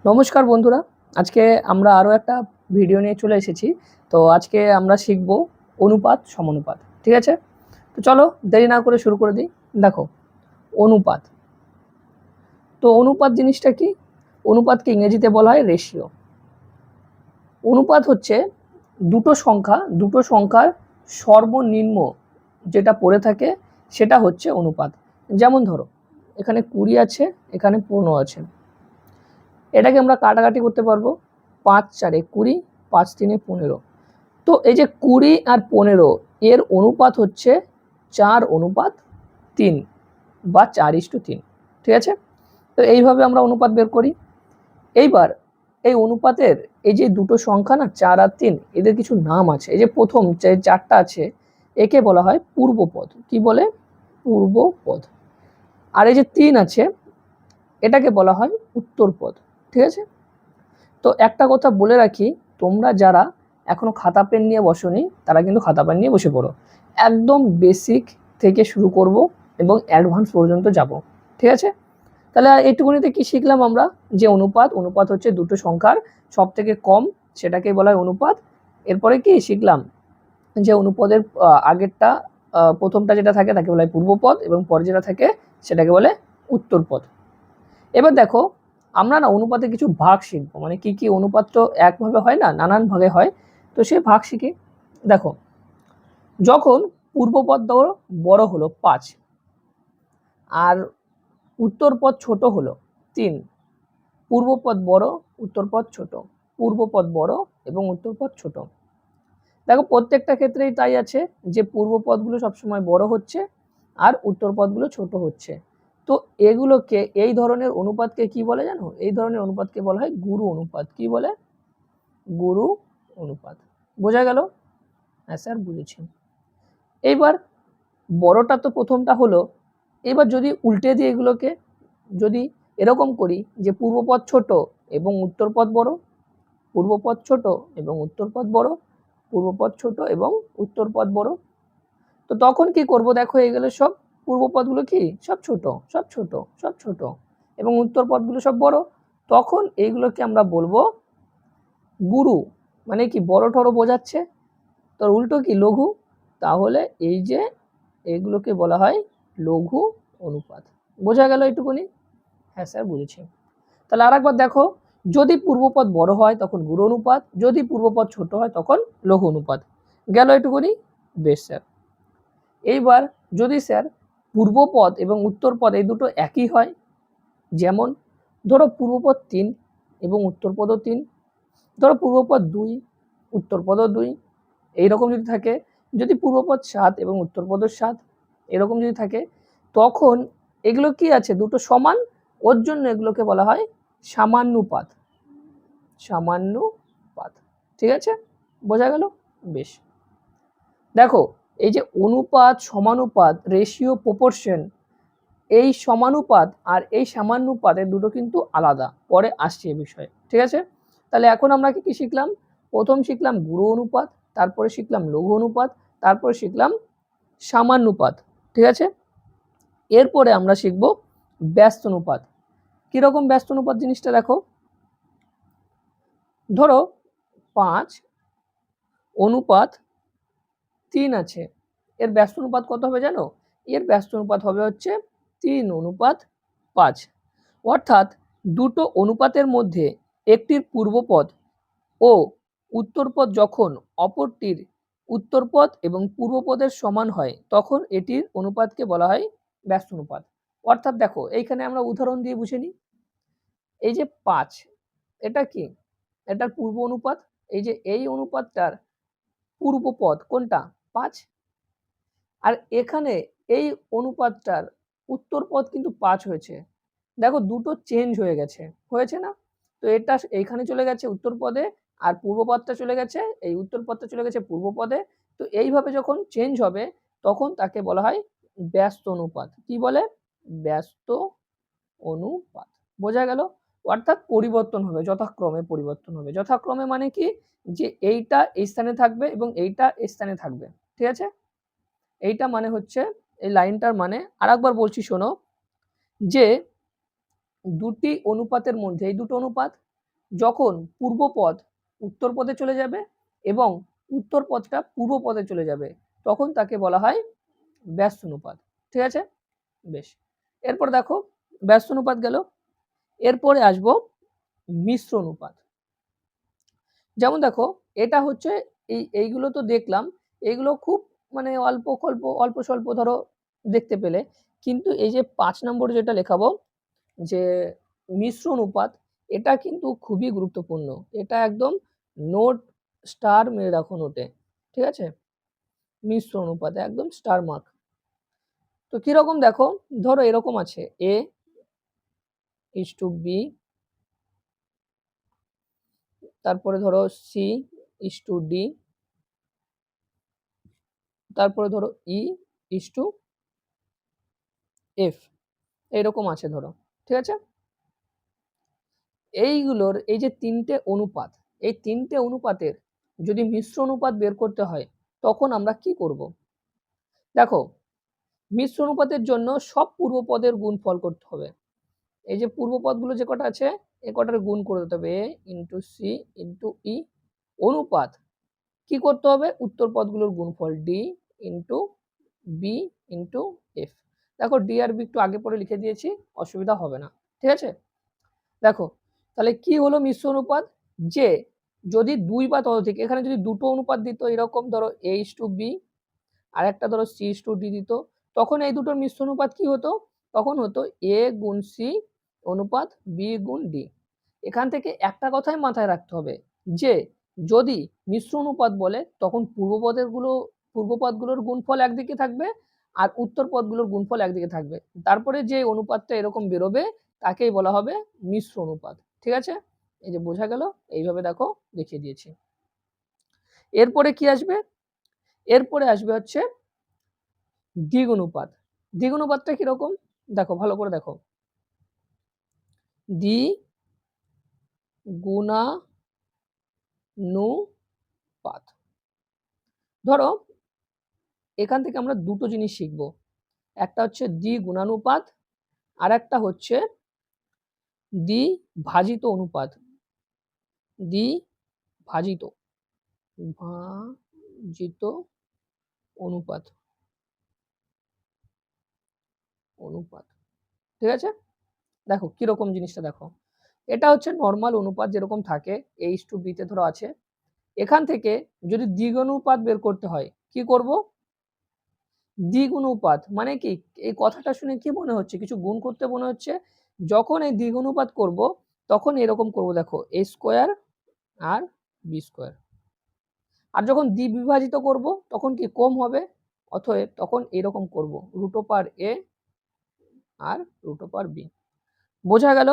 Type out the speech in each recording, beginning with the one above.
নমস্কার বন্ধুরা, আজকে আমরা আরও একটা ভিডিও নিয়ে চলে এসেছি। তো আজকে আমরা শিখব অনুপাত সমানুপাত। ঠিক আছে, তো চলো দেরি না করে শুরু করে দিই। দেখো, অনুপাত। তো অনুপাত জিনিসটা কি? অনুপাতকে ইংরেজিতে বলা হয় রেশিও। অনুপাত হচ্ছে দুটো সংখ্যার সর্বনিম্ন যেটা পড়ে থাকে সেটা হচ্ছে অনুপাত। যেমন ধরো, এখানে 20 আছে, এখানে 15 আছে। এটাকে আমরা কাটাকাটি করতে পারবো। 5 4 20, 5 3 15। তো এই যে 20 আর 15 এর অনুপাত হচ্ছে 4:3 বা 4:3। ঠিক আছে, তো এইভাবে আমরা অনুপাত বের করি। এইবার এই অনুপাতের এই যে দুটো সংখ্যা না, 4 আর 3, এদের কিছু নাম আছে। এই যে প্রথম যে 4টা আছে একে বলা হয় পূর্বপদ। কি বলে? পূর্বপদ। আর এই যে 3 আছে এটাকে বলা হয় উত্তরপদ। ঠিক আছে, তো একটা কথা বলে রাখি, তোমরা যারা এখনো খাতা পেন নিয়ে বসোনি তারা কিন্তু খাতা পেন নিয়ে বসে পড়ো। একদম বেসিক থেকে শুরু করব এবং অ্যাডভান্স পর্যন্ত যাব। ঠিক আছে, তাহলে এইটুকুনিতে কি শিখলাম আমরা? যে অনুপাত হচ্ছে দুটো সংখ্যার সব থেকে কম, সেটাকে বলা হয় অনুপাত। এরপরে কি শিখলাম? যে অনুপদের আগেরটা প্রথমটা যেটা থাকে তাকে বলা হয় পূর্বপদ এবং পরে যেটা থাকে সেটাকে বলে উত্তরপদ। এবার দেখো, আমরা না অনুপাতে কিছু ভাগ শিখবো। মানে কি কি অনুপাত তো একভাবে হয় না, নানান ভাগে হয়। তো সে ভাগ শিখি। দেখো, যখন পূর্বপদ বড় হলো 5 আর উত্তরপদ ছোট হলো 3, পূর্বপদ বড়, উত্তরপদ ছোট, পূর্বপদ বড় এবং উত্তরপদ ছোট। দেখো, প্রত্যেকটা ক্ষেত্রেই তাই আছে যে পূর্বপদগুলো সবসময় বড় হচ্ছে আর উত্তরপদগুলো ছোট হচ্ছে। তো এগুলোকে, এই ধরনের অনুপাতকে কি বলে জানো? এই ধরনের অনুপাতকে বলা হয় গুরু অনুপাত। কি বলে? গুরু অনুপাত। বোঝা গেল? হ্যাঁ স্যার, বুঝেছি। এইবার বড়টা তো প্রথমটা হলো। এবার যদি উল্টে দিই এগুলোকে, যদি এরকম করি যে পূর্বপদ ছোট এবং উত্তরপদ বড়, পূর্বপদ ছোট এবং উত্তরপদ বড়, পূর্বপদ ছোট এবং উত্তরপদ বড়, তো তখন কি করব? দেখো, এগুলো সব পূর্বপদগুলো কি সব ছোট, সব ছোট, সব ছোট এবং উত্তরপদগুলো সব বড়। তখন এইগুলোকে আমরা বলবো গুরু। মানে কি? বড় ঠড়ো বোঝাচ্ছে, তোর উল্টো কি? লঘু। তাহলে এই যে এগুলোকে বলা হয় লঘু অনুপাত। বোঝা গেল এইটুকুনি? হ্যাঁ স্যার, বুঝেছি। তাহলে আরেকবার দেখো, যদি পূর্বপদ বড় হয় তখন গুরু অনুপাত, যদি পূর্বপদ ছোট হয় তখন লঘু অনুপাত। গেল এইটুকুনি? বেশ স্যার। এইবার যদি স্যার পূর্বপদ এবং উত্তরপদ এই দুটো একই হয়, যেমন ধরো পূর্বপদ 3 এবং উত্তরপদও 3, ধরো পূর্বপদ 2, উত্তরপদও 2, এইরকম যদি থাকে, যদি পূর্বপদ 7 এবং উত্তরপদও 7, এরকম যদি থাকে, তখন এগুলো কি আছে? দুটো সমান। ওর জন্য এগুলোকে বলা হয় সামান্যুপাত। সামান্যুপাত। ঠিক আছে, বোঝা গেল? বেশ। দেখো, এই যে অনুপাত, সমানুপাত, রেশিও, প্রপোর্শন, এই সমানুপাত আর এই সামান্যুপাতের দুটো কিন্তু আলাদা, পরে আসছে এই বিষয়ে। ঠিক আছে, তাহলে এখন আমরা কি কি শিখলাম? প্রথম শিখলাম গুরু অনুপাত, তারপরে শিখলাম লঘু অনুপাত, তারপরে শিখলাম সামান্যুপাত। ঠিক আছে, এরপরে আমরা শিখব ব্যস্ত অনুপাত। কিরকম ব্যস্ত অনুপাত জিনিসটা? দেখো, ধরো 5:3 আছে, এর ব্যস্ত অনুপাত কত হবে জানো? এর ব্যস্ত অনুপাত হবে হচ্ছে 3:5। অর্থাৎ দুটো অনুপাতের মধ্যে একটির পূর্বপদ ও উত্তরপদ যখন অপরটির উত্তরপদ এবং পূর্বপদের সমান হয় তখন এটির অনুপাতকে বলা হয় ব্যস্ত অনুপাত। অর্থাৎ দেখো, এইখানে আমরা উদাহরণ দিয়ে বুঝে নিই। এই যে 5, এটা কি? এটার পূর্ব অনুপাত। এই যে এই অনুপাতটার পূর্বপদ কোনটা? 5। আর এখানে এই অনুপাতটার উত্তরপদ কিন্তু 5 হয়েছে। দেখো, দুটো চেঞ্জ হয়ে গেছে, হয়েছে না? তো এটা এইখানে চলে গেছে উত্তরপদে, আর পূর্বপদটা চলে গেছে, এই উত্তরপদটা চলে গেছে পূর্বপদে। তো এইভাবে যখন চেঞ্জ হবে তখন তাকে বলা হয় ব্যস্ত অনুপাত। কি বলে? ব্যস্ত অনুপাত। বোঝা গেল? অর্থাৎ পরিবর্তন হবে, যথাক্রমে পরিবর্তন হবে। যথাক্রমে মানে কি? যে এইটা এই স্থানে থাকবে এবং এইটা এই স্থানে থাকবে। ঠিক আছে, এইটা মানে হচ্ছে, এই লাইনটার মানে আরেকবার বলছি শোনো, যে দুটি অনুপাতের মধ্যে, এই দুটো অনুপাত, যখন পূর্ব পদ উত্তর পদে চলে যাবে এবং উত্তর পদটা পূর্ব পদে চলে যাবে তখন তাকে বলা হয় ব্যস্ত অনুপাত। ঠিক আছে, বেশ। এরপর দেখো ব্যস্ত অনুপাত গেল, এরপরে আসবো মিশ্র অনুপাত। যেমন দেখো এটা হচ্ছে এইগুলো তো দেখলাম, এইগুলো খুব মানে অল্প স্বল্প ধরো দেখতে পেলে, কিন্তু এই যে 5 নম্বর যেটা লেখাবো যে মিশ্র অনুপাত, এটা কিন্তু খুবই গুরুত্বপূর্ণ। এটা একদম নোট স্টার মেরে রাখো নোটে, ঠিক আছে? মিশ্র অনুপাত একদম স্টার মার্ক। তো কিরকম দেখো, ধরো এরকম আছে a is to b, তারপরে ধরো c is to d, তারপরে ধরো e is to f, এরকম আছে ধরো, ঠিক আছে? এইগুলোর এই যে তিনটে অনুপাত, এই তিনটে অনুপাতের যদি মিশ্র অনুপাত বের করতে হয় তখন আমরা কি করব? দেখো মিশ্র অনুপাতের জন্য সব পূর্বপদের গুণফল করতে হবে। এই যে পূর্বপদগুলো যে কটা আছে এ কটার গুণ করে দিতে হবে, a into C into E, অনুপাত কি করতে হবে, উত্তর পদগুলোর গুণফল d into B into F. দেখো ডি আর বি একটু আগে পরে লিখে দিয়েছি, অসুবিধা হবে না, ঠিক আছে? দেখো তাহলে কি হলো মিশ্র অনুপাত, যে যদি দুই বা ততোধিক, এখানে যদি দুটো অনুপাত দিত এরকম ধরো a is to b আর একটা ধরো c is to d দিত, তখন এই দুটোর মিশ্র অনুপাত কি হতো, তখন হতো a গুণ c অনুপাত b গুণ d। এখান থেকে একটা কথাই মাথায় রাখতে হবে যে যদি মিশ্র অনুপাত বলে তখন পূর্বপদগুলোর গুণফল একদিকে থাকবে আর উত্তর পদগুলোর গুণফল একদিকে থাকবে, তারপরে যে অনুপাতটা এরকম বেরোবে তাকেই বলা হবে মিশ্র অনুপাত। ঠিক আছে, এই যে বোঝা গেল, এইভাবে দেখো দেখিয়ে দিয়েছি। এরপরে কি আসবে, এরপরে আসবে হচ্ছে দ্বিগুণানুপাত। দ্বিগুণানুপাতটা কিরকম দেখো, ভালো করে দেখো, দ্বিগুণানুপাত। ধরো এখান থেকে আমরা দুটো জিনিস শিখবো, একটা হচ্ছে দ্বিগুণানুপাত আর একটা হচ্ছে দ্বিভাজিত অনুপাত। দ্বিভাজিত ভাজিত অনুপাত, অনুপাত, ঠিক আছে? দেখো কিরকম জিনিসটা দেখো, এটা হচ্ছে নর্মাল অনুপাত যেরকম থাকে h/b তে ধরো আছে, এখান থেকে যদি দ্বিগুণানুপাত বের করতে হয় কি করব, দ্বিগুণানুপাত মানে কি, এই কথাটা শুনে কি মনে হচ্ছে, কিছু গুণ করতে মনে হচ্ছে। যখন এই দ্বিগুণানুপাত করব তখন এরকম করব, দেখো a স্কয়ার আর b স্কয়ার। আর যখন দ্বিবিভাজিত করব তখন কি কম হবে, অতএব তখন এরকম করব √a আর √b। বোঝা গেল?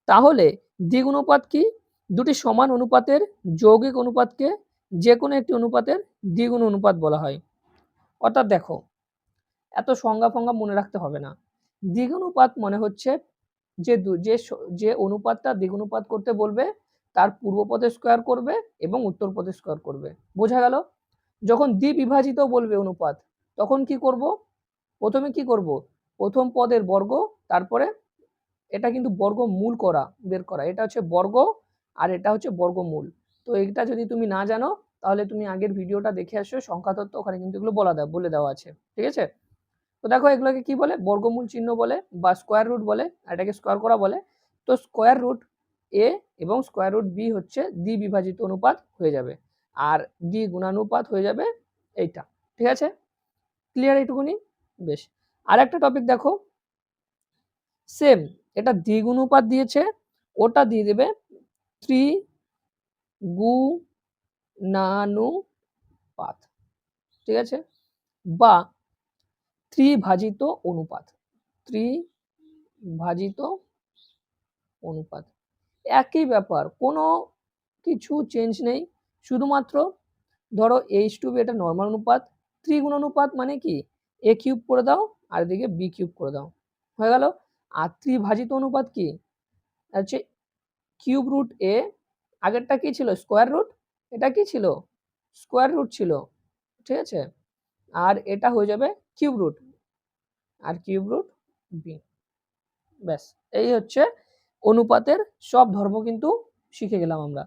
তাহলে দ্বিগুণানুপাত কি, দুটি সমান অনুপাতের যৌগিক অনুপাতকে যে কোনো একটি অনুপাতের দ্বিগুণ অনুপাত বলা হয়। অর্থাৎ দেখো এত সংজ্ঞা ফঙ্গা মনে রাখতে হবে না, দ্বিগুণানুপাত মনে হচ্ছে যে অনুপাতটা দ্বিগুণানুপাত করতে বলবে তার পূর্ব পদের স্কয়ার করবে এবং উত্তর পদের স্কয়ার করবে। বোঝা গেল? যখন দ্বিবিভাজিত বলবে অনুপাত তখন কি করব, প্রথমে কি করব, প্রথম পদের বর্গ, তারপরে এটা কিন্তু বর্গমূল বের করা, এটা হচ্ছে বর্গ আর এটা হচ্ছে বর্গমূল। তো এটা যদি তুমি না জানো তাহলে তুমি আগের ভিডিওটা দেখে আসো সংখ্যা তত্ত্ব, ওখানে কিন্তু এগুলো বলে দেওয়া আছে, ঠিক আছে? তো দেখো এগুলোকে কি বলে, বর্গমূল চিহ্ন বলে বা স্কোয়ার রুট বলে, এটাকে স্কোয়ার করা বলে। তো স্কোয়ার রুট a এবং স্কোয়ার রুট b হচ্ছে দ্বিবিভাজিত অনুপাত হয়ে যাবে, আর দ্বিগুণানুপাত হয়ে যাবে এইটা। ঠিক আছে, ক্লিয়ার এইটুকুনি? বেশ। আর একটা টপিক দেখো, সেম এটা দ্বিগুণানুপাত দিয়েছে, ওটা দিয়ে দেবে ত্রিগুণানুপাত, ঠিক আছে, বা ত্রিভাজিত অনুপাত, ত্রিভাজিত অনুপাত, একই ব্যাপার, কোনো কিছু চেঞ্জ নেই, শুধুমাত্র ধরো h/b এটা নর্মাল অনুপাত, ত্রিগুণানুপাত মানে কি a কিউব করে দাও আর এদিকে b কিউব করে দাও, হয়ে গেল। আর ত্রিভাজিত অনুপাত কি হচ্ছে কিউব রুট a, আগেরটা কি ছিল স্কোয়ার রুট, এটা কি ছিল স্কোয়ার রুট ছিল, ঠিক আছে, আর এটা হয়ে যাবে কিউব রুট আর কিউব রুট b। ব্যাস, এই হচ্ছে অনুপাতের সব ধর্ম কিন্তু শিখে গেলাম আমরা।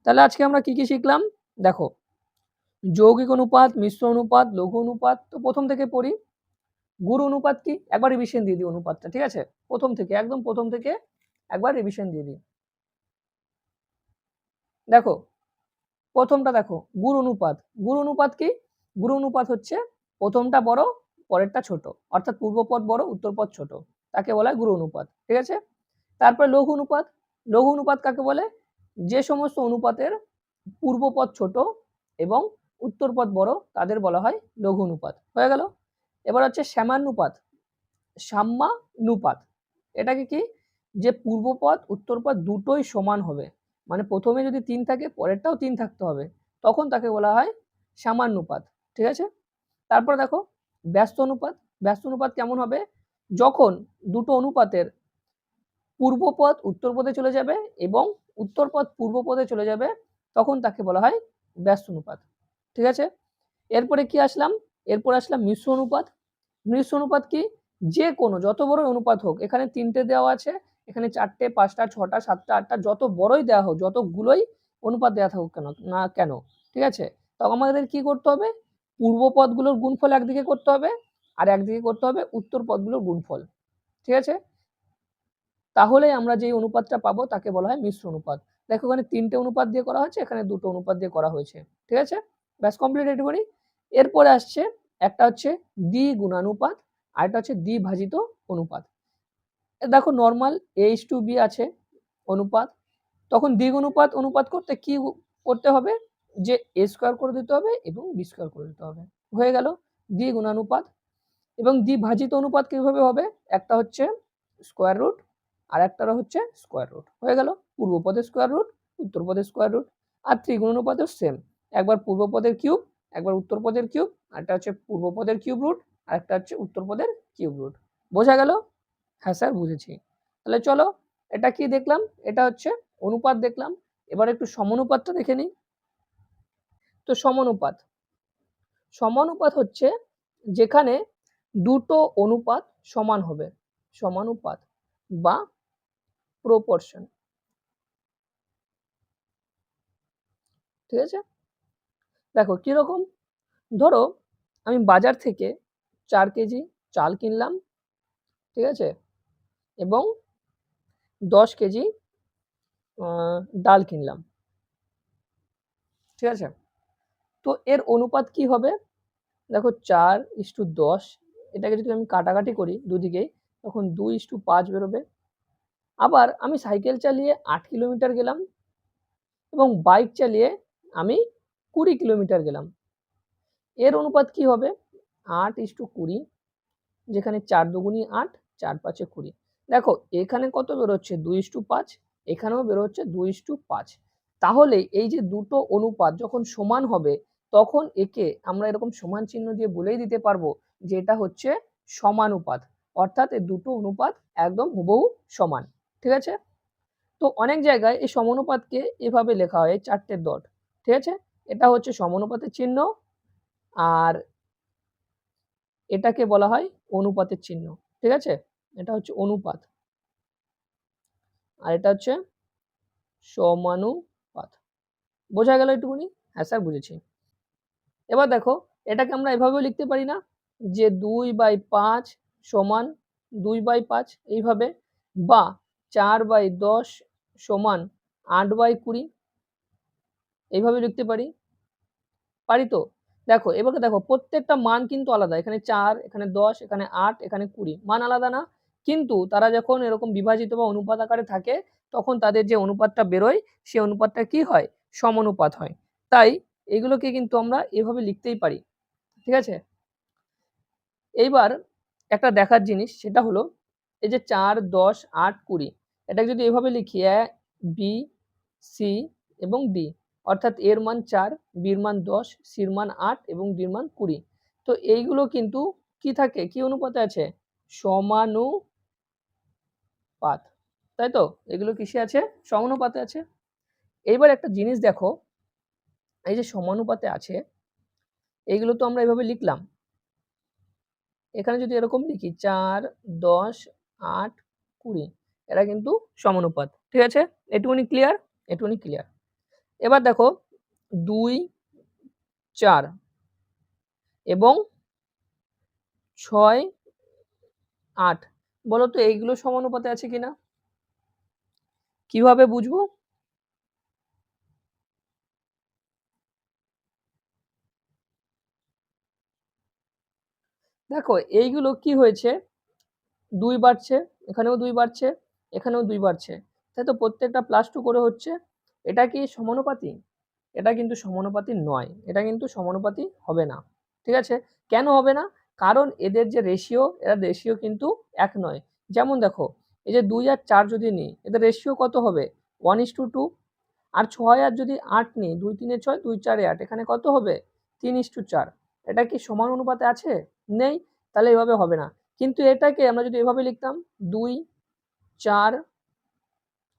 তাহলে আজকে আমরা কি কি শিখলাম দেখো, যৌগিক অনুপাত, মিশ্র অনুপাত, লঘু অনুপাত। তো প্রথম থেকে পড়ি। গুণ অনুপাত কি, একবার রিভিশন দিয়ে দিই অনুপাতটা, ঠিক আছে? প্রথম থেকে, একদম প্রথম থেকে একবার রিভিশন দিয়ে দিই। দেখো প্রথমটা দেখো, গুণ অনুপাত। গুণ অনুপাত কি? গুণ অনুপাত হচ্ছে প্রথমটা বড় পরেরটা ছোট, অর্থাৎ পূর্বপদ বড় উত্তরপদ ছোট, তাকে বলা হয় গুণ অনুপাত, ঠিক আছে? তারপরে লঘু অনুপাত। লঘু অনুপাত কাকে বলে? যে সমস্ত অনুপাতের পূর্বপদ ছোট এবং উত্তরপদ বড় তাদের বলা হয় লঘু অনুপাত। হয়ে গেল। এবার হচ্ছে সাম্যানুপাত। সাম্যানুপাত এটাকে কি? যে পূর্বপদ উত্তরপদ দুটোই সমান হবে, মানে প্রথমে যদি 3 থাকে পরেরটাও 3 থাকতে হবে, তখন তাকে বলা হয় সাম্যানুপাত, ঠিক আছে? তারপর দেখো ব্যস্ত অনুপাত। ব্যস্ত অনুপাত কেমন হবে? যখন দুটো অনুপাতের পূর্বপদ উত্তরপদে চলে যাবে এবং উত্তরপদ পূর্বপদে চলে যাবে, তখন তাকে বলা হয় ব্যস্ত অনুপাত, ঠিক আছে? এরপরে কি আসলাম? এরপরে আসলাম মিশ্র অনুপাত। মিশ্র অনুপাত কি? যে কোনো যত বড় অনুপাত হোক, এখানে 3টে দেওয়া আছে, এখানে 4টে, 5টা, 6টা, 7টা, 8টা, যত বড়ই দেওয়া হোক, যতগুলোই অনুপাত দেওয়া থাকুক কেন না কেন, ঠিক আছে? তখন আমাদের কি করতে হবে? পূর্বপদগুলোর গুণফল একদিকে করতে হবে, আর একদিকে করতে হবে উত্তর পদগুলোর গুণফল, ঠিক আছে? তাহলেই আমরা যে অনুপাতটা পাবো তাকে বলা হয় মিশ্র অনুপাত। দেখো এখানে 3টে অনুপাত দিয়ে করা হয়েছে, এখানে 2টো অনুপাত দিয়ে করা হয়েছে, ঠিক আছে? ব্যাস কমপ্লিট এটুকুনি। এরপরে আসছে একটা হচ্ছে দ্বিগুণানুপাত, আর একটা হচ্ছে দ্বিভাজিত অনুপাত। দেখো নর্মাল a:b আছে অনুপাত, তখন দ্বিগুণানুপাত অনুপাত করতে কি করতে হবে? যে a স্কয়ার করে দিতে হবে এবং b স্কয়ার করে দিতে হবে, হয়ে গেল দ্বিগুণানুপাত। এবং দ্বিভাজিত অনুপাত কিভাবে হবে? একটা হচ্ছে স্কয়ার রুট আর একটা হচ্ছে স্কয়ার রুট, হয়ে গেল পূর্বপদের স্কয়ার রুট, উত্তরপদের স্কয়ার রুট। আর ত্রিগুণ অনুপাতেও সেম, একবার পূর্বপদের কিউব, একবার উত্তরপদের কিউব, আর একটা হচ্ছে পূর্বপদের কিউব রুট, আর একটা হচ্ছে উত্তরপদের কিউব রুট। বোঝা গেল? হ্যাঁ স্যার বুঝেছি। তাহলে চলো, এটা কি দেখলাম? এটা হচ্ছে অনুপাত দেখলাম। এবার একটু সমানুপাতটা দেখে নিই। তো সমানুপাত, সমানুপাত হচ্ছে যেখানে দুটো অনুপাত সমান হবে, সমানুপাত বা প্রপোর্শন, ঠিক আছে? দেখো কিরকম, ধরো আমি বাজার থেকে 4 কেজি চাল কিনলাম, ঠিক আছে? এবং 10 কেজি ডাল কিনলাম, ঠিক আছে? তো এর অনুপাত কি হবে? দেখো 4:10, এটাকে যদি আমি কাটাকাটি করি দুদিকেই, তখন 2:5 বেরোবে। আবার আমি সাইকেল চালিয়ে 8 কিলোমিটার গেলাম এবং বাইক চালিয়ে আমি 20 কিলোমিটার গেলাম, এর অনুপাত কি হবে? 8:20, যেখানে 4 দুগুণী 8, 4 5 20। দেখো এখানে কত বেরোচ্ছে? 2:5, এখানেও বেরোচ্ছে 2:5। তাহলে এই যে দুটো অনুপাত যখন সমান হবে, তখন একে আমরা এরকম সমান চিহ্ন দিয়ে বলেই দিতে পারবো যে এটা হচ্ছে সমানুপাত, অর্থাৎ এই দুটো অনুপাত একদম হুবহু সমান, ঠিক আছে? তো অনেক জায়গায় এই সমানুপাতকে এভাবে লেখা হয় 4টে ডট, ঠিক আছে? এটা হচ্ছে সমানুপাতের চিহ্ন, আর এটাকে বলা হয় অনুপাতের চিহ্ন, ঠিক আছে? এটা হচ্ছে অনুপাত আর এটা হচ্ছে সমানুপাত। বোঝা গেল একটুখানি? হ্যাঁ স্যার বুঝেছি। এবার দেখো এটাকে আমরা এভাবেও লিখতে পারি না, যে 2/5 সমান 2/5 এইভাবে, বা 4/10 সমান 8/20 এইভাবে লিখতে পারি, পারি তো? দেখো এবারে দেখো প্রত্যেকটা মান কিন্তু আলাদা, এখানে 4, এখানে 10, এখানে 8, এখানে 20, মান আলাদা না? কিন্তু তারা যখন এরকম বিভাজিত বা অনুপাত আকারে থাকে, তখন তাদের যে অনুপাতটা বেরোয় সেই অনুপাতটা কি হয়? সমানুপাত হয়। তাই এগুলোকে কিন্তু আমরা এভাবে লিখতেই পারি, ঠিক আছে? এইবার একটা দেখার জিনিস সেটা হলো এই যে 4, 10, 8, 20, এটাকে যদি এভাবে লিখি a, b, c এবং d, অর্থাৎ এর মান 4, বির মান 10, সির মান 8 এবং ডির মান 20। তো এইগুলো কিন্তু কি থাকে? কি অনুপাতে আছে? সমানুপাত, তাই তো? এগুলো কিসে আছে? সমানুপাতে আছে। এইবার একটা জিনিস দেখো, এই যে সমানুপাতে আছে, এইগুলো তো আমরা এভাবে লিখলাম। এখানে যদি এরকম লিখি 4, 10, 8, 20, এরা কিন্তু সমানুপাত, ঠিক আছে? এটুকুনি ক্লিয়ার? এটুকুনি ক্লিয়ার। এবার দেখো 2, 4 এবং 6, 8, বলো তো এইগুলো সমানুপাতে আছে কিনা? কিভাবে বুঝবো? দেখো এইগুলো কি হয়েছে, 2 বাড়ছে, এখানেও 2 বাড়ছে, এখানেও 2 বাড়ছে, তাই তো প্রত্যেকটা +2 করে হচ্ছে। এটা কি সমানুপাতি? এটা কিন্তু সমানুপাতি নয়, এটা কিন্তু সমানুপাতি হবে না। ঠিক আছে? কেন হবে না? কারণ এদের যে রেশিও, এরা রেশিও কিন্তু এক নয়। যেমন দেখো এই যে 2 আর 4 যদি নিই, এদের রেশিও কত হবে? 1:2। আর 6 আর যদি 8 নিই, 2 3 এ 6, 2 4 এ 8, এখানে কত হবে? 3:4। এটা কি সমান অনুপাতে আছে? নেই, তাহলে এভাবে হবে না। কিন্তু এটাকে আমরা যদি এভাবে লিখতাম 2, 4,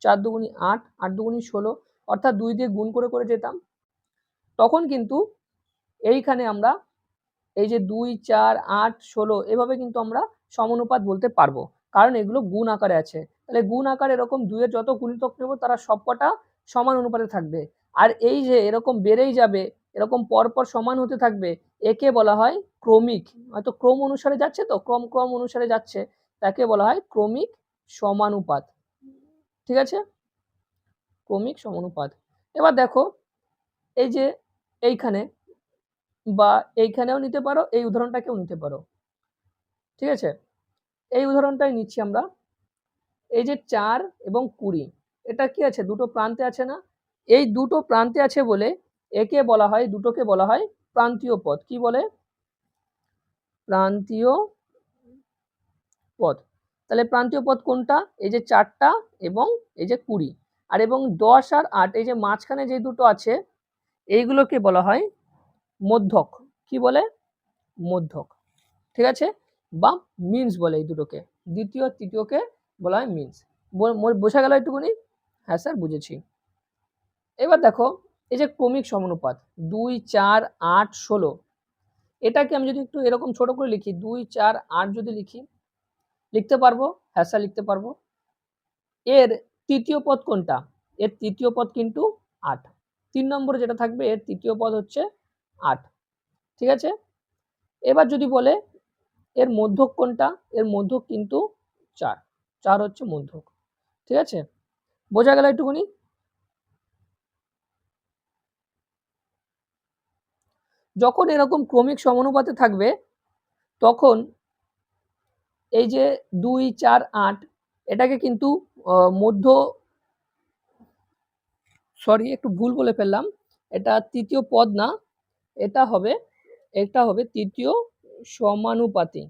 4 দুগুণী 8, 8 দুগুণী 16, অর্থাৎ 2 দিয়ে গুণ করে করে যেতাম, তখন কিন্তু এইখানে আমরা এই যে 2, 4, 8, 16 এভাবে কিন্তু আমরা সমানুপাত বলতে পারবো, কারণ এগুলো গুণ আকারে আছে। তাহলে গুণ আকারে এরকম 2 এর যত গুণিতক নেব তারা সবকটা সমান অনুপাতে থাকবে। আর এই যে এরকম বেড়েই যাবে, এরকম পরপর সমান হতে থাকবে, একে বলা হয় ক্রমিক। হয়তো ক্রম অনুসারে যাচ্ছে, তো ক্রম অনুসারে যাচ্ছে, তাকে বলা হয় ক্রমিক সমানুপাত। ঠিক আছে? ক্রমিক সমানুপাত। এবার দেখো এই যে এইখানে বা এইখানেও নিতে পারো, এই উদাহরণটাকেও নিতে পারো। ঠিক আছে? এই উদাহরণটাই নিচ্ছি আমরা। এই যে 4 এবং 20, এটা কি আছে? দুটো প্রান্তে আছে না? এই দুটো প্রান্তে আছে বলে একে বলা হয়, দুটোকে বলা হয় প্রান্তীয় পদ। কি বলে? প্রান্তীয় পদ। তাহলে প্রান্তীয় পদ কোনটা? এই যে 4টা এবং এই যে 20, আর এবং 10 আর 8, এই যে মাঝখানে যে দুটো আছে এইগুলোকে বলা হয় মধ্যক। কি বলে? মধ্যক। ঠিক আছে? বা মিনস বলে এই দুটোকে। দ্বিতীয় তৃতীয়কে বলা হয় মিনস। বোঝা গেল একটুখানি? হ্যাঁ স্যার বুঝেছি। এবার দেখো এই যে ক্রমিক সমানুপাত 2, 4, 8, 16, এটাকে আমি যদি একটু এরকম ছোট করে লিখি, 2, 4, 8 যদি লিখি, লিখতে পারবো? হ্যাঁ স্যার লিখতে পারবো। এর তৃতীয় পদ কোনটা? এর তৃতীয় পদ কিন্তু 8। 3 নম্বরে যেটা থাকবে এর তৃতীয় পদ হচ্ছে 8। ঠিক আছে? এবার যদি বলে এর মধ্যক কোনটা? এর মধ্যক কিন্তু 4। 4 হচ্ছে মধ্যক। ঠিক আছে? বোঝা গেল একটুখানি? যখন এরকম ক্রমিক সমানুপাতে থাকবে তখন এই যে 2, 4, 8 এটাকে কিন্তু মধ্য, সরি একটু ভুল বলে ফেললাম, এটা তৃতীয় পদ না, এটা হবে তৃতীয় সমানুপাতি।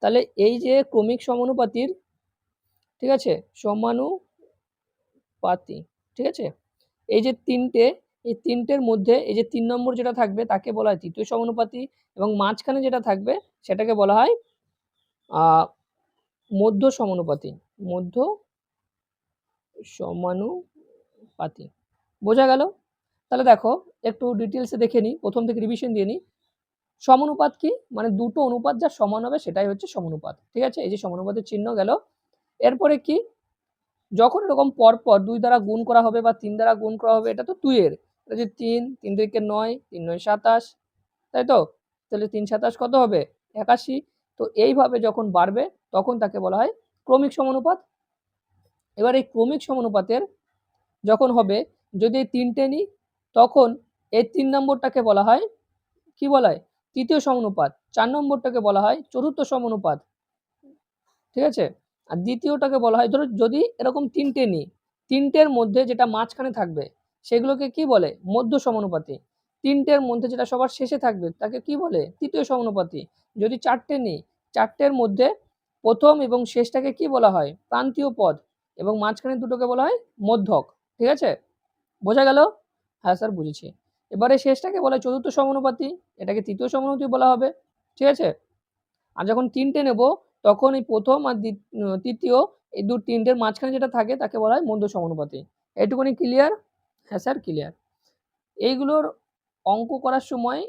তাহলে এই যে ক্রমিক সমানুপাতির, ঠিক আছে, সমানুপাতি, ঠিক আছে, এই যে তিনটে, এই তিনটের মধ্যে এই যে 3 নম্বর যেটা থাকবে তাকে বলা হয় তৃতীয় সমানুপাতি, এবং মাঝখানে যেটা থাকবে সেটাকে বলা হয় মধ্য সমানুপাতি। মধ্য সমানুপাতি। বোঝা গেল? তাহলে দেখো একটু ডিটেলসে দেখে নিই, প্রথম থেকে রিভিশন দিয়ে নিই। সমানুপাত কি? মানে দুটো অনুপাত যা সমান হবে সেটাই হচ্ছে সমানুপাত। ঠিক আছে? এই যে সমানুপাতের চিহ্ন গেল। এরপরে কি? যখন এরকম পরপর 2 দ্বারা গুণ করা হবে বা 3 দ্বারা গুণ করা হবে, এটা তো 2 এর, এটা যে 3, 3 থেকে 9, 3 9 27, তাই তো? তাহলে 3 27 কত হবে? 81। তো এইভাবে যখন বাড়বে তখন তাকে বলা হয় ক্রমিক সমানুপাত। এবার এই ক্রমিক সমানুপাতের যখন হবে, যদি এই 3টে নিই, তখন এই 3 নম্বরটাকে বলা হয়, কি বলা হয়? তৃতীয় সমানুপাত। 4 নম্বরটাকে বলা হয় চতুর্থ সমানুপাত। ঠিক আছে? আর দ্বিতীয়টাকে বলা হয়, ধরো যদি এরকম 3টে নিই, 3টের মধ্যে যেটা মাঝখানে থাকবে সেগুলোকে কি বলে? মধ্য সমানুপাতি। 3টের মধ্যে যেটা সবার শেষে থাকবে তাকে কি বলে? তৃতীয় সমানুপাতি। যদি 4টে নিই, 4টের মধ্যে প্রথম এবং শেষটাকে কি বলা হয়? প্রান্তীয় পদ, এবং মাঝখানে দুটোকে বলা হয় মধ্যক। ঠিক আছে? বোঝা গেল? হ্যাঁ স্যার বুঝেছি। এবারে শেষটাকে বলা হয় চতুর্থ সমানুপাতি, এটাকে তৃতীয় সমানুপাতি বলা হবে। ঠিক আছে? আর যখন 3টে নেব তখন এই প্রথম আর তৃতীয়, এই 3টের মাঝখানে যেটা থাকে তাকে বলা হয় মধ্য সমানুপাতি। এইটুকুনি ক্লিয়ার? হ্যাঁ স্যার ক্লিয়ার। এইগুলোর অঙ্ক করার সময়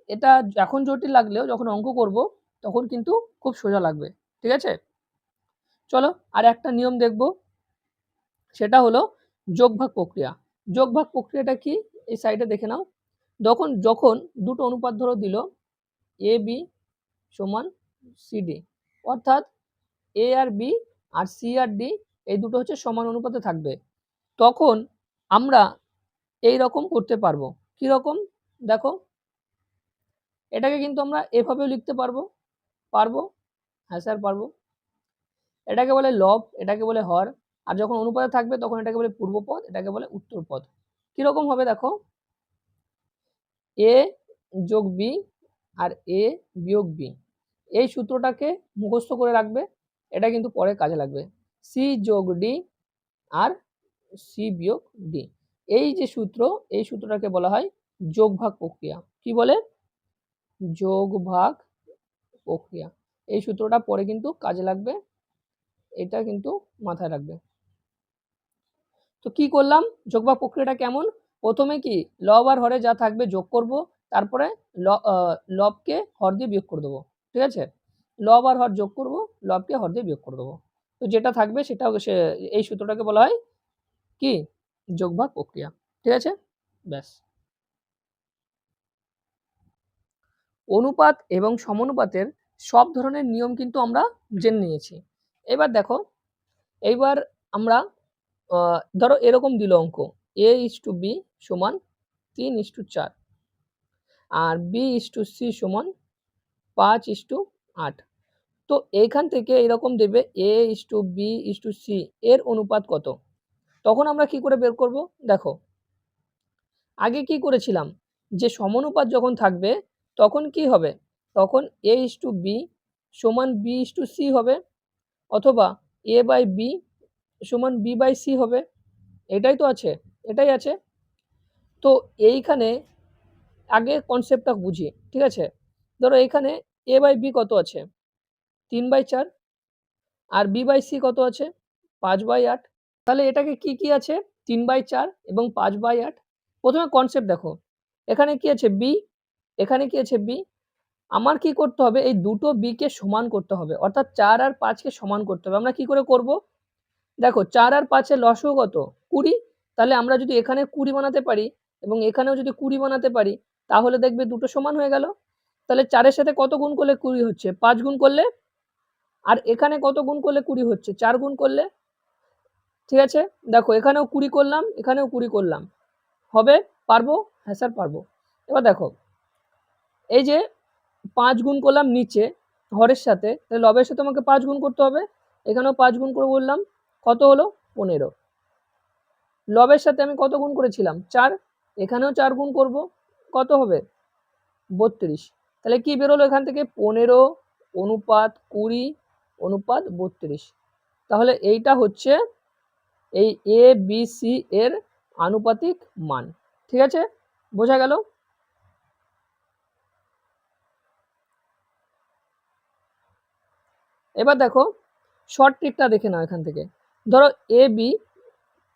এটা এখন জটিল লাগলেও যখন অঙ্ক করব তখন কিন্তু খুব সোজা লাগবে। ঠিক আছে? চলো আর একটা নিয়ম দেখব, সেটা হলো যোগভাগ প্রক্রিয়া। যোগভাগ প্রক্রিয়াটা কি এই সাইডে দেখে নাও। যখন দুটো অনুপাত ধরো দিল এ বি সমান সিডি, অর্থাৎ এ আর বি আর সি আর ডি এই দুটো হচ্ছে সমান অনুপাতে থাকবে, তখন আমরা এই রকম করতে পারবো। কি রকম? দেখো, এটাকে কিন্তু আমরা এভাবেও লিখতে পারবো। পারবো? হ্যাঁ স্যার পারবো। এটাকে বলে লব, এটাকে বলে হর, আর যখন অনুপাতে থাকবে তখন এটাকে বলে পূর্বপদ, এটাকে বলে উত্তরপদ। কিরকম হবে দেখো, এ যোগ বি আর এ বিয়োগ বি, এই সূত্রটাকে মুখস্থ করে রাখবে, এটা কিন্তু পরে কাজে লাগবে। সি যোগ ডি আর সি বিয়োগ ডি, এই যে সূত্র, এই সূত্রটাকে বলা হয় যোগভাগ প্রক্রিয়া। কি বলে? যোগভাগ প্রক্রিয়া। এই সূত্রটা পরে কিন্তু কাজে লাগবে, এটা কিন্তু মাথায় রাখবে। তো কি করলাম, যোগভাগ প্রক্রিয়াটা কেমন? প্রথমে কি লব আর হরে যা থাকবে যোগ করব, তারপরে লবকে হর দিয়ে বিয়োগ করে দেবো। ঠিক আছে, লব আর হর যোগ করব, লবকে হর দিয়ে বিয়োগ করে দেবো। তো যেটা থাকবে সেটা এই সূত্রটাকে বলা হয় কি? যোগভাগ প্রক্রিয়া। ঠিক আছে, ব্যাস। অনুপাত এবং সমানুপাতের সব ধরনের নিয়ম কিন্তু আমরা জেনে নিয়েছি। এবার দেখো, এইবার আমরা ধরো এরকম দিল অঙ্ক, a/b সমান 3:4 আর b/c সমান 5:8। তো এইখান থেকে এরকম দেবে a/b/c এর অনুপাত কত, তখন আমরা কি করে বের করব? দেখো, আগে কি করেছিলাম, যে সমানুপাত যখন থাকবে তখন কি হবে, তখন a/b সমান b/c হবে, অথবা a/b সমান b/c হবে। এটাই তো আছে, এটাই আছে। তো এইখানে আগে কনসেপ্টটা বুঝি। ঠিক আছে, ধরো এখানে a/b কত আছে? 3/4, আর b/c কত আছে? 5/8। তাহলে এটাকে কি কি আছে? 3/4 এবং 5/8। প্রথমে কনসেপ্ট দেখো, এখানে কি আছে? b, এখানে কি আছে? b। আমার কি করতে হবে, এই দুটো b কে সমান করতে হবে, অর্থাৎ 4 আর 5 কে সমান করতে হবে। আমরা কি করে করব? দেখো, 4 আর 5 এর লসগু কত? 20। তাহলে আমরা যদি এখানে 20 বানাতে পারি এবং এখানেও যদি 20 বানাতে পারি, তাহলে দেখবে দুটো সমান হয়ে গেল। তাহলে 4 এর সাথে কত গুণ করলে 20 হচ্ছে? 5 গুণ করলে। আর এখানে কত গুণ করলে 20 হচ্ছে? 4 গুণ করলে। ঠিক আছে, দেখো এখানেও 20 করলাম, এখানেও 20 করলাম, হবে? পারবো? হ্যাঁ স্যার পারবো। এবার দেখো, এই যে 5 গুণ করলাম নিচে হরের সাথে, তাহলে লবের সাথে আমাকে 5 গুণ করতে হবে, এখানেও 5 গুণ করে বললাম, কত হলো? 15। লবের সাথে আমি কত গুণ করেছিলাম? 4, এখানেও 4 গুণ করব, কত হবে? 32। তাহলে কি বেরোলো এখান থেকে? 15 অনুপাত 20 অনুপাত 32। তাহলে এইটা হচ্ছে এই এ বি সি এর আনুপাতিক মান। ঠিক আছে, বোঝা গেল? এবার দেখো শর্ট ট্রিকটা দেখে নাও। এখান থেকে ধরো এ বি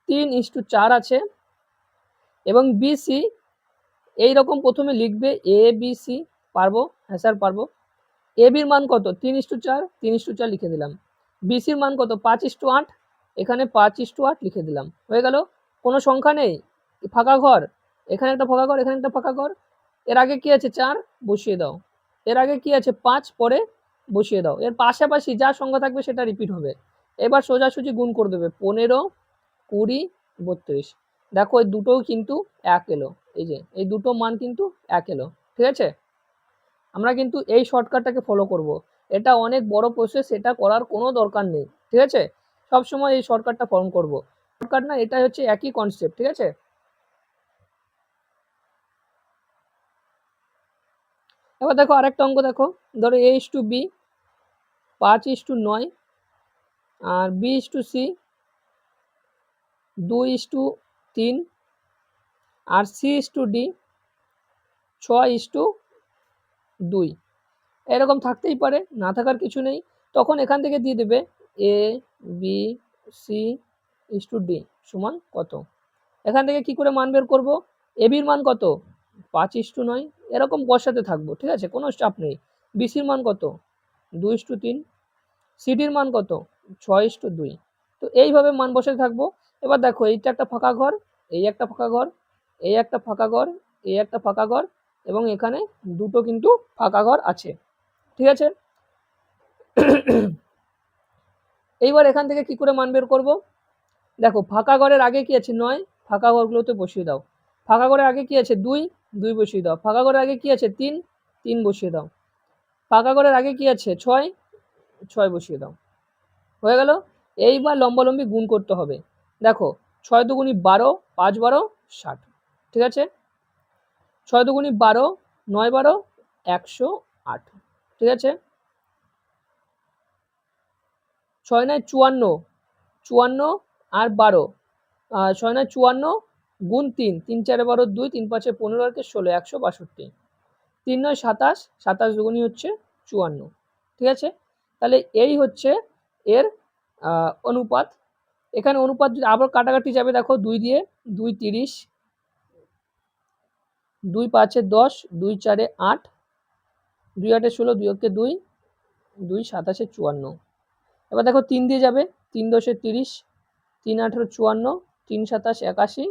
3:4 আছে এবং বি সি এইরকম প্রথমে লিখবে এ বি সি। পারবো? হ্যাঁ স্যার পারবো। এ বির মান কত? 3:4, 3:4 লিখে দিলাম। বিসির মান কত? 5:8, এখানে 5:8 লিখে দিলাম। হয়ে গেল। কোনো সংখ্যা নেই, ফাঁকা ঘর, এখানে একটা ফাঁকা ঘর, এখানে একটা ফাঁকা ঘর। এর আগে কি আছে? 4 বসিয়ে দাও। এর আগে কি আছে? 5 পরে বসিয়ে দাও। এর পাশাপাশি যা সংখ্যা থাকবে সেটা রিপিট হবে। এবার সোজাসুজি গুণ করে দেবে, 15 20 32। দেখো এই দুটোও কিন্তু 1 এলো, এই যে এই দুটো মান কিন্তু 1 এলো। ঠিক আছে, আমরা কিন্তু এই শর্টকাটটাকে ফলো করব। এটা অনেক বড় প্রসেস, এটা করার কোনো দরকার নেই। ঠিক আছে, সবসময় এই শর্টকাটটা ফলো করব। শর্টকাট না, এটা হচ্ছে একই কনসেপ্ট। ঠিক আছে, এবার দেখো আরেকটা অঙ্ক দেখো, ধরো a/b 5:9 আর b/c 2:3 আর c/d 6:2। এরকম থাকতেই পারে, না থাকার কিছু নেই। তখন এখান থেকে দিয়ে দেবে এ বি সি ইস্টু ডি সমান কত। এখান থেকে কি করে মান বের করব? এ বির মান কত? 5:9, এরকম বসাতে থাকবো। ঠিক আছে, কোনো চাপ নেই। বিসির মান কত? 2:3। সিডির মান কত? 6:2। তো এইভাবে মান বসাতে থাকবো এবার দেখো এইটা একটা ফাঁকা ঘর, এই একটা ফাঁকা ঘর, এই একটা ফাঁকা ঘর, এই একটা ফাঁকা ঘর, এবং এখানে দুটো কিন্তু ফাঁকা ঘর আছে, ঠিক আছে। এইবার এখান থেকে কি করে মান বের করব? দেখো ফাঁকা ঘরের আগে কি আছে 9, ফাঁকা ঘরগুলোতে বসিয়ে দাও। ফাঁকা ঘরের আগে কি আছে 2, 2 বসিয়ে দাও। ফাঁকা ঘরের আগে কি আছে 3, 3 বসিয়ে দাও। ফাঁকা ঘরের আগে কি আছে 6, 6 বসিয়ে দাও। হয়ে গেল। এইবার লম্বালম্বি গুণ করতে হবে। দেখো 6 দুগুণি 12, 5 12 60, ঠিক আছে। 6 দুগুণি 12, 9 12 108, ঠিক আছে। 6 9 54, 54 আর 12, 6 9 54 গুণ 3, 3 4 12 2, 3 5 15 আর 16 162, 3 9 27, 27 দুগুণি হচ্ছে 54, ঠিক আছে। তাহলে এই হচ্ছে এর অনুপাত। এখানে অনুপাত যদি আবার কাটাকাটি যাবে, দেখো 2 দিয়ে 2 30, 2 5 10, 2 4 8, 2 8 16, 2 1 2, 2 7 54। এবার দেখো 3 দিয়ে যাবে, 3 10 30, 3 18 54, 3 27 81,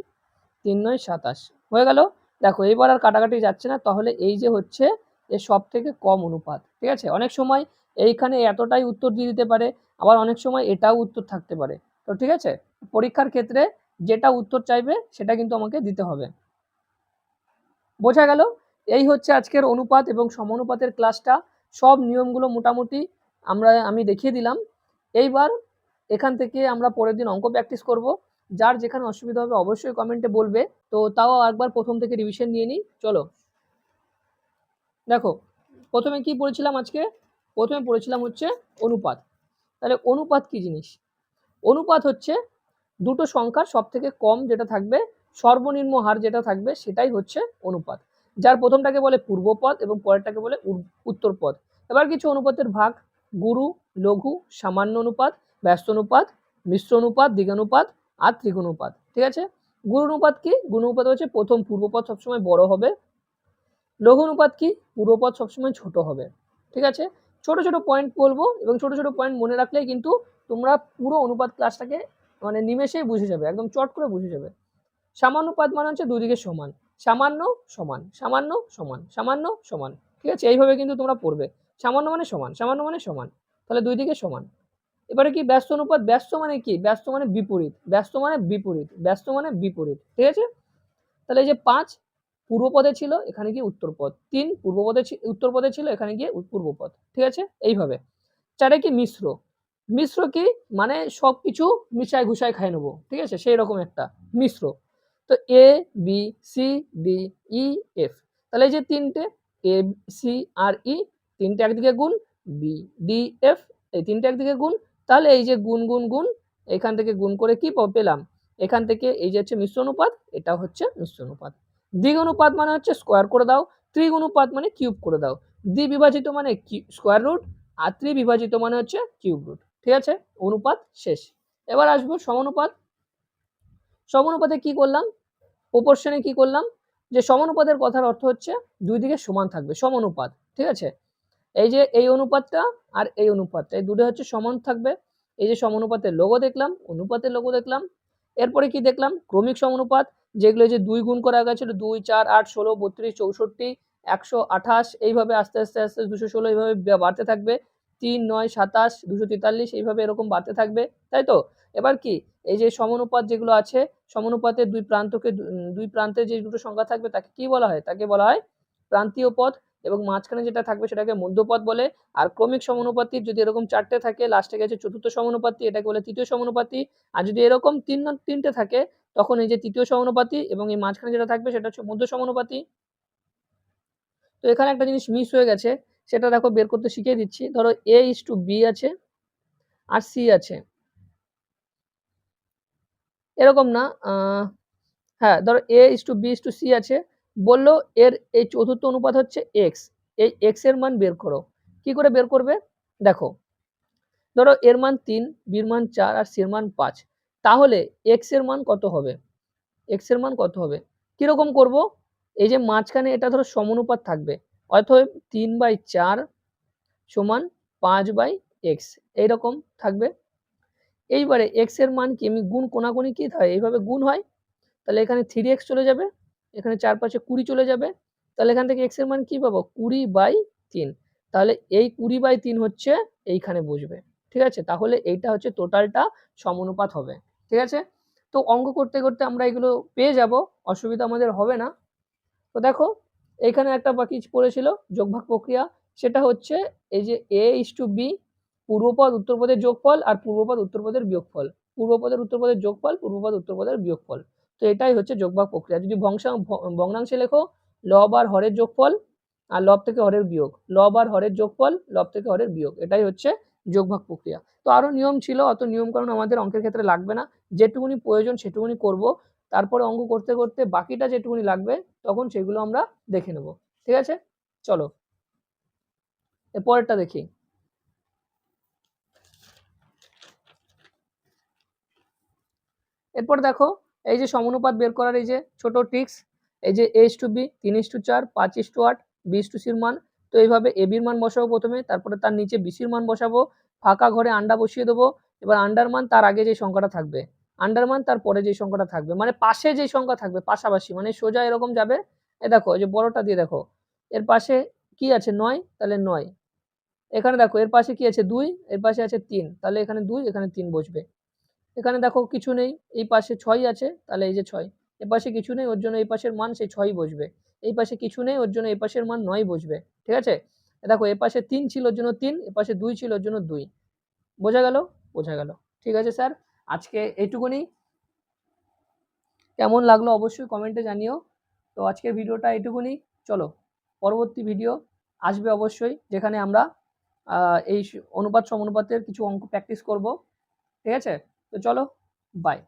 3 9 27, হয়ে গেল। দেখো এইবার আর কাটাকাটি যাচ্ছে না, তাহলে এই যে হচ্ছে এর সব থেকে কম অনুপাত, ঠিক আছে। অনেক সময় এইখানে এতটাই উত্তর দিয়ে দিতে পারে, আবার অনেক সময় এটাও উত্তর থাকতে পারে। তো ঠিক আছে, পরীক্ষার ক্ষেত্রে যেটা উত্তর চাইবে সেটা কিন্তু আমাকে দিতে হবে। বোঝা গেল? এই হচ্ছে আজকের অনুপাত এবং সমানুপাতের ক্লাসটা। সব নিয়মগুলো মোটামুটি আমি দেখিয়ে দিলাম। এইবার এখান থেকে আমরা পরের দিন অঙ্ক প্র্যাকটিস করব। যার যেখানে অসুবিধা হবে অবশ্যই কমেন্টে বলবে। তো তাও একবার প্রথম থেকে রিভিশন নিয়ে নিই, চলো। দেখো প্রথমে কি পড়েছিলাম আজকে? প্রথমে পড়েছিলাম হচ্ছে অনুপাত। তাহলে অনুপাত কি জিনিস? অনুপাত হচ্ছে দুটো সংখ্যার সব থেকে কম যেটা থাকবে, সর্বনিম্ন হার যেটা থাকবে, সেটাই হচ্ছে অনুপাত। যার প্রথমটাকে বলে পূর্বপদ এবং পরেরটাকে বলে উত্তরপদ। এবার কিছু অনুপাতের ভাগ: গুরু, লঘু, সামান্য অনুপাত, ব্যস্ত অনুপাত, মিশ্র অনুপাত, দ্বিগুণানুপাত আর ত্রিগুণানুপাত, ঠিক আছে। গুরু অনুপাত কি? গুরু অনুপাত হচ্ছে প্রথম পূর্বপদ সবসময় বড় হবে। লঘু অনুপাত কি? পূর্বপদ সবসময় ছোট হবে, ঠিক আছে। ছোট ছোট পয়েন্ট বলবো এবং ছোট ছোট পয়েন্ট মনে রাখলেই কিন্তু তোমরা পুরো অনুপাত ক্লাসটাকে মানে নিমেষেই বুঝে যাবে, একদম চট করে বুঝে যাবে। সামান্যপাত মানে হচ্ছে দুই দিকে সমান, সামান্য সমান, সামান্য সমান, সামান্য সমান, ঠিক আছে। এইভাবে কিন্তু তোমরা পড়বে, সামান্য মানে সমান, সামান্য মানে সমান, তাহলে দুই দিকে সমান। এবারে কি ব্যস্ত অনুপাত? ব্যস্ত মানে কি? ব্যস্ত মানে বিপরীত, ব্যস্ত মানে বিপরীত, ব্যস্ত মানে বিপরীত, ঠিক আছে। তাহলে এই যে 5 পূর্বপদে ছিল, এখানে গিয়ে উত্তরপদ, 3 পূর্বপদে উত্তরপদে ছিল, এখানে গিয়ে পূর্বপদ, ঠিক আছে। এইভাবে। 4 কি? মিশ্র। মিশ্র কি? মানে সবকিছু মিশায় ঘুষায় খাই নেবো, ঠিক আছে, সেই রকম একটা মিশ্র। তো A B C D E F, তাহলে এই যে তিনটে এ সি আর ই, তিনটে একদিকে গুণ, বি ডি এফ এই তিনটে একদিকে গুণ, তাহলে এই যে গুণ গুণ গুণ, এখান থেকে গুণ করে কি পেলাম? এখান থেকে এই যে হচ্ছে মিশ্র অনুপাত, এটা হচ্ছে মিশ্র অনুপাত। দ্বিগুণানুপাত মানে হচ্ছে স্কোয়ার করে দাও, ত্রিগুণানুপাত মানে কিউব করে দাও। দ্বি বিভাজিত মানে স্কোয়ার রুট, আর ত্রিবিভাজিত মানে হচ্ছে কিউব রুট, ঠিক আছে। অনুপাত শেষ। এবার আসবো সমানুপাত। সমানুপাতে কি করলাম? প্রপোর্শনে কি করলাম? যে সমানুপাতের কথার অর্থ হচ্ছে দুই দিকে সমান থাকবে, সমানুপাত, ঠিক আছে। এই যে এই অনুপাতটা আর এই অনুপাতটা, এই দুটো হচ্ছে সমান থাকবে। এই যে সমানুপাতের লোগো দেখলাম, অনুপাতের লোগো দেখলাম। এরপরে কি দেখলাম? ক্রমিক সমানুপাত, যেগুলো যে 2 গুণ করে আগে ছিল 2 4 8 16 32 64 128, এইভাবে আস্তে আস্তে আস্তে 216 এইভাবে বাড়তে থাকবে। 3 9 27 243 এইভাবে এরকম বাড়তে থাকবে, তাই তো। এবার কি? এই যে সমানুপাত যেগুলো আছে, সমানুপাতের দুই প্রান্তে যে দুটো সংখ্যা থাকবে তাকে কি বলা হয়? তাকে বলা হয় প্রান্তীয় পদ, এবং মাঝখানে যেটা থাকবে সেটাকে মধ্যপদ বলে। আর ক্রমিক সমানুপাতির যদি এরকম 4টে থাকে, লাস্টে গেছে চতুর্থ সমানুপাতি, এটাকে বলে তৃতীয় সমানুপাতি। আর যদি এরকম তিনটে থাকে, তখন এই যে তৃতীয় সমানুপাতি এবং এই মাঝখানে যেটা থাকবে সেটা হচ্ছে মধ্য সমানুপাতি। তো এখানে একটা জিনিস মিস হয়ে গেছে, সেটা দেখো বের করতে শিখিয়ে দিচ্ছি। ধরো a:b আছে আর c আছে, এরকম না, হ্যাঁ ধরো a:b:c আছে, বললো এর এই চতুর্থ অনুপাত হচ্ছে x, এই x এর মান বের করো। কি করে বের করবে? দেখো ধরো এর মান 3, বির মান 4 আর সির মান 5, তাহলে x এর মান কত হবে? x এর মান কত হবে? কিরকম করব? এই যে মাঝখানে এটা ধরো সমানুপাত থাকবে, অতএব 3/4 সমান 5/x এইরকম থাকবে। এইবারে এক্স এর মান কি, আমি গুণ কোনাকুনি কি হয়, এইভাবে গুণ হয়, তাহলে এখানে 3x চলে যাবে, এখানে 4 5 20 চলে যাবে, তাহলে এখান থেকে x এর মান কি পাবো 20/3। তাহলে এই 20/3 হচ্ছে এইখানে বসবে। ঠিক আছে, তাহলে এইটা হচ্ছে টোটালটা সমানুপাত হবে। ঠিক আছে, তো অঙ্ক করতে করতে আমরা এগুলো পেয়ে যাব, অসুবিধা আমাদের হবে না। তো দেখো এইখানে একটা বাকি পড়েছিল যোগভাগ প্রক্রিয়া, সেটা হচ্ছে এই যে a/b পূর্বপদ উত্তরপদের যোগফল আর পূর্বপদ উত্তরপদের বিয়োগফল, পূর্বপদের উত্তরপদের যোগফল, পূর্বপদ উত্তরপদের বিয়োগফল। তো এটাই হচ্ছে যোগভাগ প্রক্রিয়া। যদি ভগ্নাংশে লেখো লব আর হরের যোগফল আর লব থেকে হরের বিয়োগ, লব আর হরের যোগফল, লব থেকে হরের বিয়োগ, এটাই হচ্ছে যোগভাগ প্রক্রিয়া। তো আরো নিয়ম ছিল, অত নিয়ম কারণ আমাদের অঙ্কের ক্ষেত্রে লাগবে না, যেটুকুনি প্রয়োজন সেটুকুনি করব, তারপরে অঙ্ক করতে করতে বাকিটা যেটুকুনি লাগবে তখন সেগুলো আমরা দেখে নেব। ঠিক আছে, চলো এর পরেরটা দেখি। এরপর দেখো এই যে সমানুপাত বের করার এই যে ছোট ট্রিক্স, এই যে a/b 3:4 5:8 b/c মান। তো এইভাবে ab এর মান বসাবো প্রথমে, তারপরে তার নিচে bc র মান বসাবো, ফাঁকা ঘরে আন্ডা বসিয়ে দেবো। এবার আন্ডার মান তার আগে যে সংখ্যাটা থাকবে, আন্ডার মান তার পরে যে সংখ্যাটা থাকবে, মানে পাশে যে সংখ্যা থাকবে পাশাপাশি, মানে সোজা এরকম যাবে। এ দেখো এই যে বড়টা দিয়ে দেখো, এর পাশে কি আছে 9, তাহলে 9। এখানে দেখো এর পাশে কি আছে 2, এর পাশে আছে 3, তাহলে এখানে 2 এখানে 3 বসবে। এখানে দেখো কিছু নেই, এই পাশে 6 আছে, তাহলে এই যে 6, এ পাশে কিছু নেই ওর জন্য এই পাশের মান সেই 6 বসবে। এই পাশে কিছু নেই ওর জন্য এই পাশের মান 9 বসবে। ঠিক আছে, দেখো এ পাশে 3 ছিল ওর জন্য 3, এ পাশে 2 ছিল ওর জন্য 2। বোঝা গেল? বোঝা গেল। ঠিক আছে স্যার, আজকে এইটুকুনি। কেমন লাগলো অবশ্যই কমেন্টে জানিও। তো আজকের ভিডিওটা এইটুকুনি। চলো পরবর্তী ভিডিও আসবে অবশ্যই, যেখানে আমরা এই অনুপাত সমানুপাতের কিছু অঙ্ক প্র্যাকটিস করব। ঠিক আছে, তো চলো, বাই।